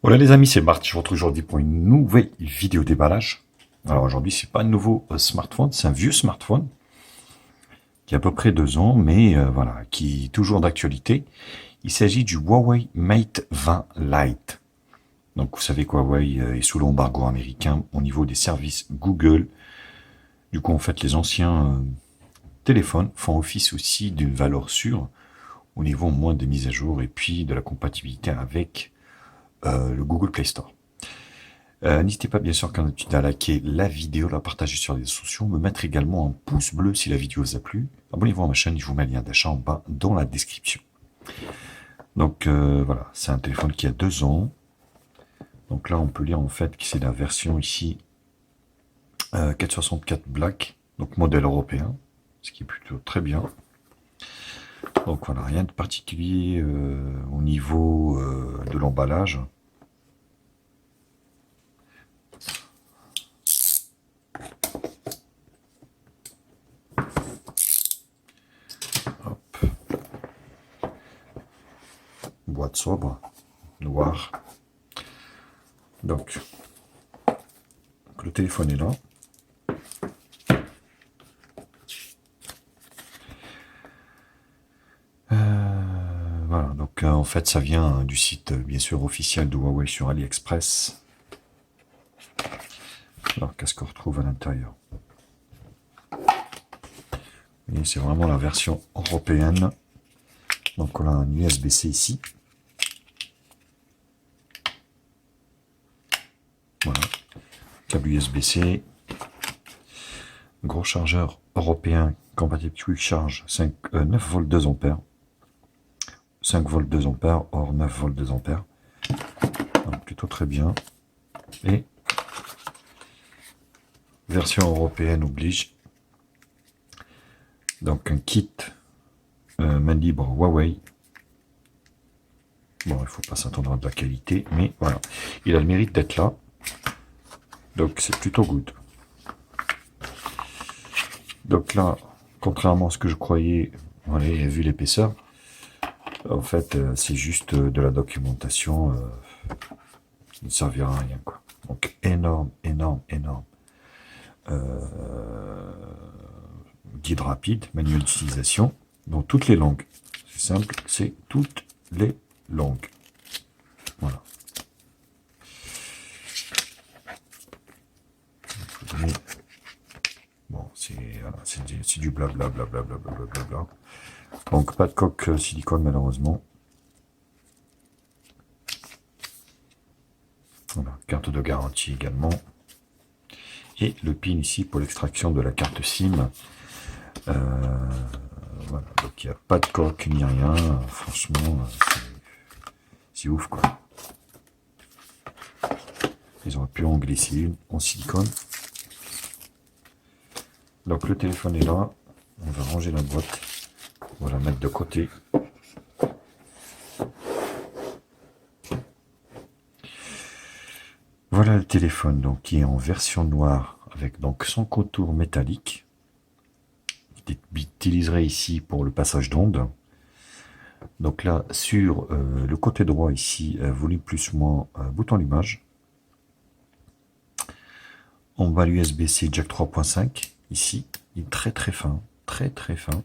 Voilà les amis, c'est Bart. Je vous retrouve aujourd'hui pour une nouvelle vidéo déballage. Alors aujourd'hui, c'est pas un nouveau smartphone, c'est un vieux smartphone qui a à peu près 2 ans, mais voilà, qui est toujours d'actualité. Il s'agit du Huawei Mate 20 Lite. Donc vous savez que Huawei est sous l'embargo américain au niveau des services Google. Du coup, en fait, les anciens téléphones font office aussi d'une valeur sûre au niveau au moins des mises à jour et puis de la compatibilité avec le Google Play Store. N'hésitez pas bien sûr quand tu as liké la vidéo, la partager sur les réseaux sociaux, me mettre également un pouce bleu si la vidéo vous a plu. Abonnez-vous à ma chaîne, je vous mets le lien d'achat en bas dans la description. Donc voilà, c'est un téléphone qui a 2 ans. Donc là on peut lire en fait que c'est la version ici 464 Black, donc modèle européen, ce qui est plutôt très bien. Donc voilà, rien de particulier au niveau de l'emballage. Boîte sobre, noire. Donc le téléphone est là. Voilà, donc en fait ça vient du site bien sûr officiel de Huawei sur AliExpress. Alors qu'est-ce qu'on retrouve à l'intérieur? Et c'est vraiment la version européenne. Donc on a un USB-C ici. Voilà, câble USB-C. Gros chargeur européen compatible Quick Charge 9 volts 2 ampères. 5 volts 2 ampères hors 9 volts 2 ampères. Donc plutôt très bien. Et version européenne oblige. Donc un kit main libre Huawei. Bon, il ne faut pas s'attendre à de la qualité, mais voilà. Il a le mérite d'être là. Donc c'est plutôt good. Donc là, contrairement à ce que je croyais, voilà, vu l'épaisseur, en fait c'est juste de la documentation qui ne servira à rien, quoi. Donc énorme, énorme, énorme. Guide rapide, manuel d'utilisation, dans toutes les langues. C'est simple, c'est toutes les langues. Voilà. Bon, c'est du blablabla. Donc pas de coque silicone malheureusement. Voilà, carte de garantie également. Et le pin ici pour l'extraction de la carte SIM. Voilà, donc il n'y a pas de coque ni rien. Franchement, c'est ouf quoi. Ils auraient pu en glisser une en silicone. Donc le téléphone est là. On va ranger la boîte. On va la mettre de côté. Voilà le téléphone donc qui est en version noire avec donc son contour métallique. Qui utiliserait ici pour le passage d'onde. Donc là sur le côté droit ici, volume plus moins bouton allumage. On va l'USB-C jack 3.5 ici. Il est très très fin, très très fin.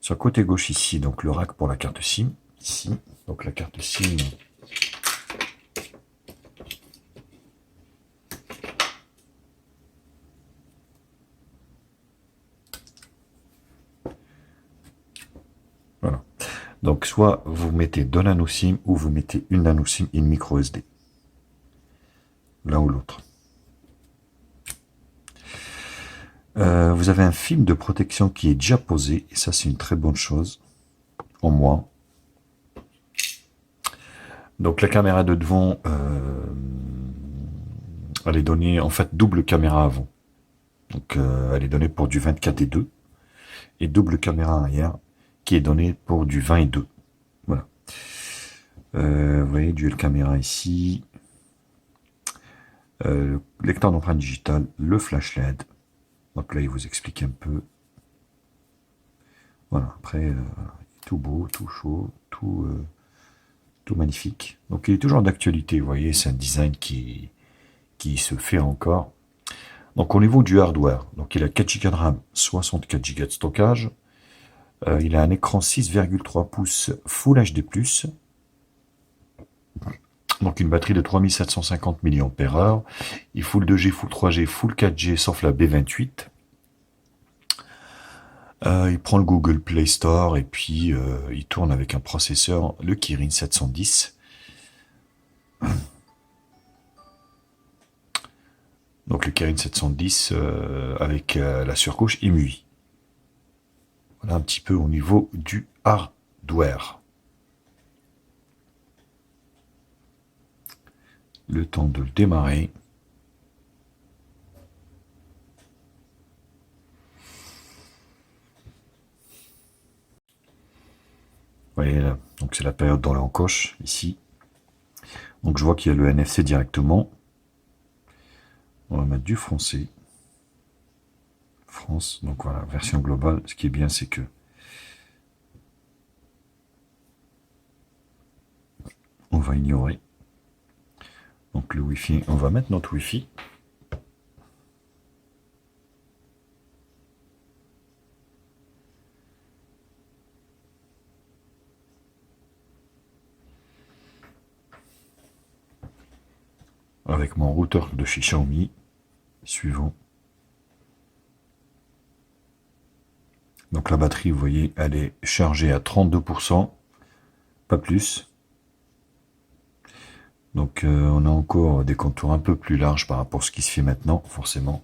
Sur le côté gauche ici, donc le rack pour la carte SIM. Ici, donc la carte SIM. Voilà. Donc soit vous mettez deux nano SIM ou vous mettez une nano SIM et une micro SD. L'un ou l'autre. Vous avez un film de protection qui est déjà posé, et ça c'est une très bonne chose, en moins. Donc la caméra de devant, elle est donnée, en fait, double caméra avant. Donc elle est donnée pour du 24 et 2, et double caméra arrière, qui est donnée pour du 20 et 2. Voilà. Vous voyez, dual caméra ici, lecteur d'empreinte digitale, le flash LED. Donc là, il vous explique un peu. Voilà, après, tout beau, tout chaud, tout plutôt magnifique. Donc il est toujours d'actualité, vous voyez, c'est un design qui se fait encore. Donc au niveau du hardware, donc il a 4 Go de RAM, 64 Go de stockage. Il a un écran 6,3 pouces Full HD+. Donc une batterie de 3750 mAh. Il full 2G, full 3G, full 4G, sauf la B28. Il prend le Google Play Store et puis il tourne avec un processeur, le Kirin 710. Donc le Kirin 710 avec la surcouche EMUI. Voilà un petit peu au niveau du hardware. Le temps de le démarrer. Vous voyez là, donc c'est la période dans l'encoche ici. Donc je vois qu'il y a le NFC directement. On va mettre du français. France, donc voilà, version globale. Ce qui est bien, c'est que on va ignorer. Donc le Wi-Fi, on va mettre notre Wi-Fi. Avec mon routeur de chez Xiaomi. Suivant. Donc la batterie, vous voyez, elle est chargée à 32%, pas plus. Donc on a encore des contours un peu plus larges par rapport à ce qui se fait maintenant, forcément.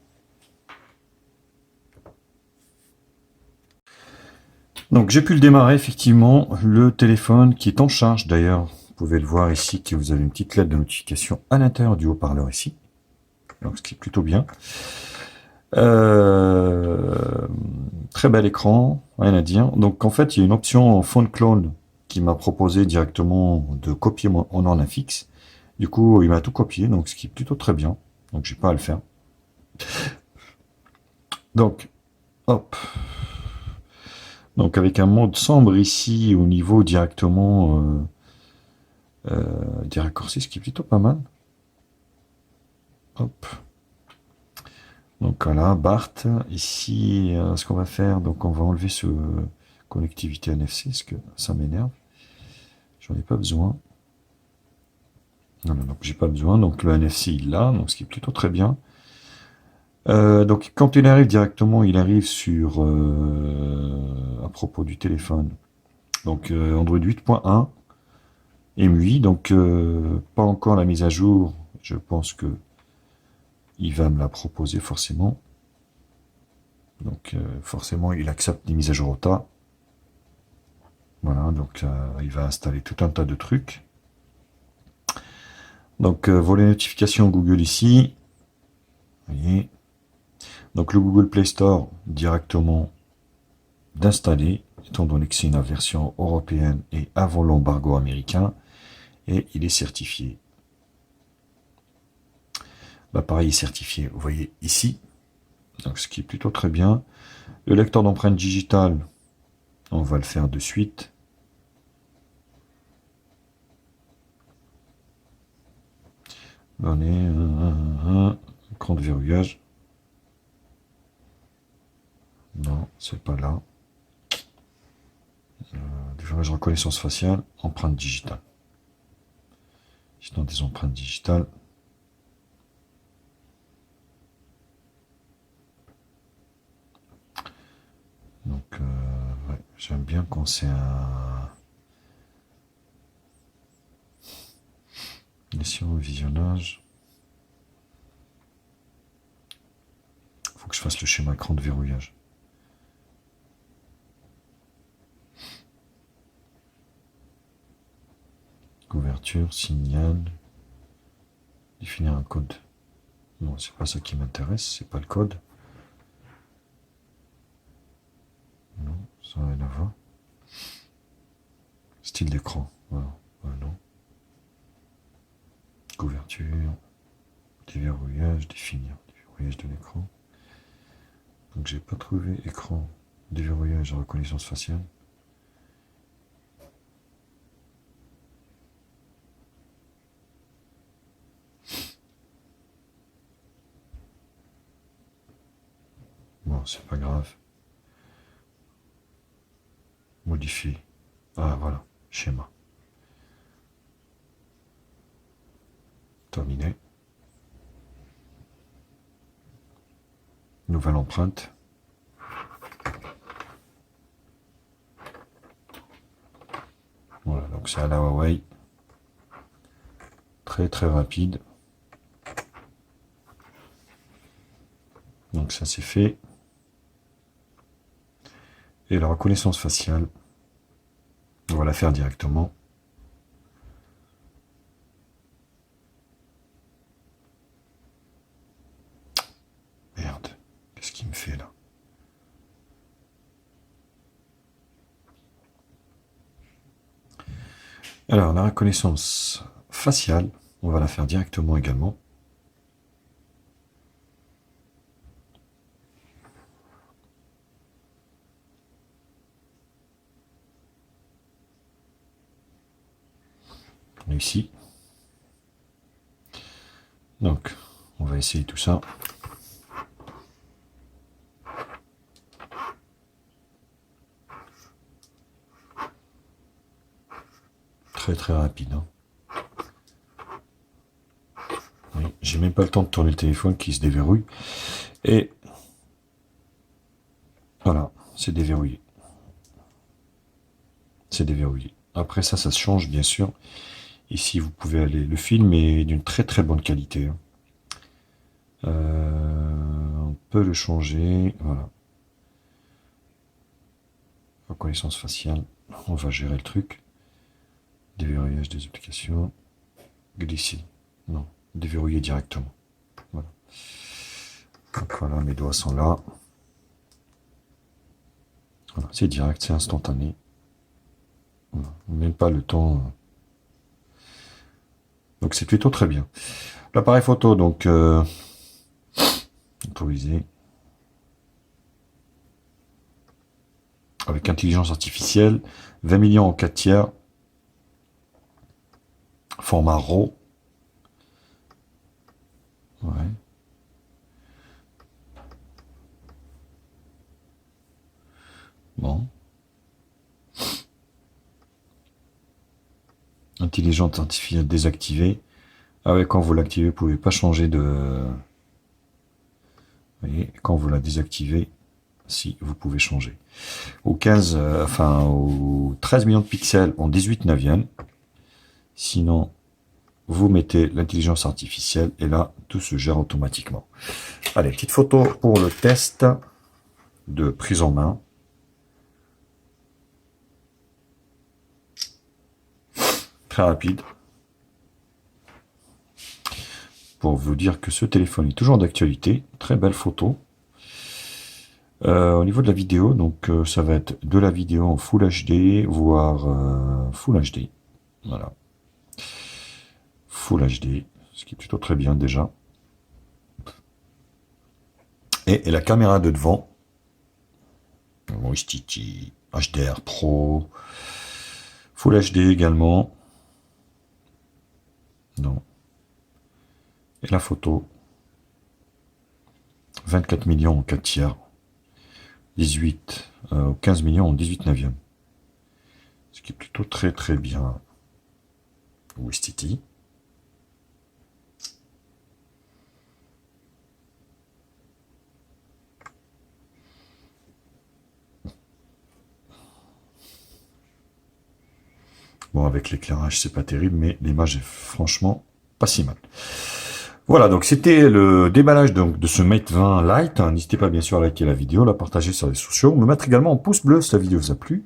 Donc j'ai pu le démarrer, effectivement, le téléphone qui est en charge d'ailleurs. Vous pouvez le voir ici, que vous avez une petite lettre de notification à l'intérieur du haut-parleur ici. Donc ce qui est plutôt bien. Très bel écran, rien à dire. Donc en fait, il y a une option Phone Clone qui m'a proposé directement de copier en un fixe. Du coup, il m'a tout copié, donc ce qui est plutôt très bien. Donc j'ai pas à le faire. Donc, hop. Donc avec un mode sombre ici au niveau directement des raccourcis, ce qui est plutôt pas mal. Hop. Donc voilà, Bart, ici, ce qu'on va faire, donc on va enlever ce connectivité NFC, parce que ça m'énerve. J'en ai pas besoin. Non, donc j'ai pas besoin, donc le NFC il l'a, donc ce qui est plutôt très bien. Donc quand il arrive directement, il arrive sur, à propos du téléphone, donc Android 8.1, EMUI, donc pas encore la mise à jour, je pense que il va me la proposer forcément. Donc forcément il accepte les mises à jour au tas. Voilà, donc il va installer tout un tas de trucs. Donc volet notification Google ici. Vous voyez. Donc le Google Play Store directement d'installer, étant donné que c'est une version européenne et avant l'embargo américain, et il est certifié. L'appareil est certifié, vous voyez ici, donc ce qui est plutôt très bien. Le lecteur d'empreintes digitales, on va le faire de suite. On est un écran de verrouillage. Non, c'est pas là. Déverrouillage reconnaissance faciale, empreinte digitale. Sinon des empreintes digitales. Donc ouais, j'aime bien quand c'est un mission au visionnage. Faut que je fasse le schéma écran de verrouillage. Couverture, signal, définir un code. Non, c'est pas ça qui m'intéresse, c'est pas le code. Non, ça n'a rien à voir. Style d'écran, voilà. Non. Couverture, déverrouillage, définir, déverrouillage de l'écran. Donc j'ai pas trouvé écran, déverrouillage, reconnaissance faciale. Bon, c'est pas grave. Modifier. Ah, voilà. Schéma. Terminé. Nouvelle empreinte. Voilà, donc c'est à la Huawei. Très très rapide. Donc ça c'est fait. Et la reconnaissance faciale, on va la faire directement. Merde, qu'est-ce qu'il me fait là? Alors la reconnaissance faciale, on va la faire directement également. Ici. Donc, on va essayer tout ça. Très très rapide. Hein. Oui, j'ai même pas le temps de tourner le téléphone qui se déverrouille. Et voilà, c'est déverrouillé. C'est déverrouillé. Après ça, ça se change bien sûr. Ici, vous pouvez aller. Le film est d'une très très bonne qualité. Hein. On peut le changer. Voilà. Reconnaissance faciale. On va gérer le truc. Déverrouillage des applications. Glisser. Non. Déverrouiller directement. Voilà. Donc voilà, mes doigts sont là. Voilà. C'est direct, c'est instantané. Voilà. Même pas le temps. Donc c'est plutôt très bien. L'appareil photo, donc autorisé. Avec intelligence artificielle, 20 millions en 4 tiers. Format RAW. Ouais. Bon. Intelligence artificielle désactivée. Ah ouais, quand vous l'activez, vous ne pouvez pas changer de... Vous voyez, quand vous la désactivez, si, vous pouvez changer. Au 15, au 13 millions de pixels en 18 neuvième. Sinon, vous mettez l'intelligence artificielle et là, tout se gère automatiquement. Allez, petite photo pour le test de prise en main. Très rapide. Pour vous dire que ce téléphone est toujours d'actualité. Très belle photo. Au niveau de la vidéo, donc ça va être de la vidéo en Full HD, voire Full HD. Voilà. Full HD, ce qui est plutôt très bien déjà. Et la caméra de devant, Titi, HDR Pro, Full HD également. Non. Et la photo, 24 millions en 4 tiers, 18, 15 millions en 18 neuvième. Ce qui est plutôt très très bien. Titi. Bon, avec l'éclairage, c'est pas terrible, mais l'image est franchement pas si mal. Voilà, donc c'était le déballage donc, de ce Mate 20 Lite. N'hésitez pas bien sûr à liker la vidéo, la partager sur les réseaux sociaux, me mettre également un pouce bleu si la vidéo vous a plu.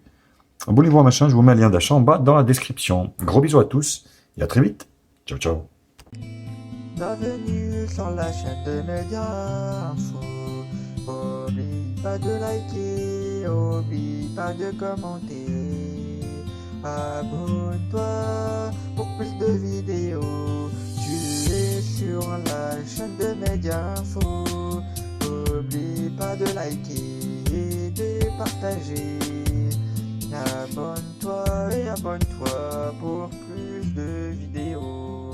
Abonnez-vous à ma chaîne, je vous mets un lien d'achat en bas dans la description. Gros bisous à tous et à très vite. Ciao, ciao. Bienvenue sur la chaîne de Média Info. Oublie pas de liker, oublie pas de commenter. Abonne-toi pour plus de vidéos. Tu es sur la chaîne de Média Info. Oublie pas de liker et de partager. Abonne-toi et abonne-toi pour plus de vidéos.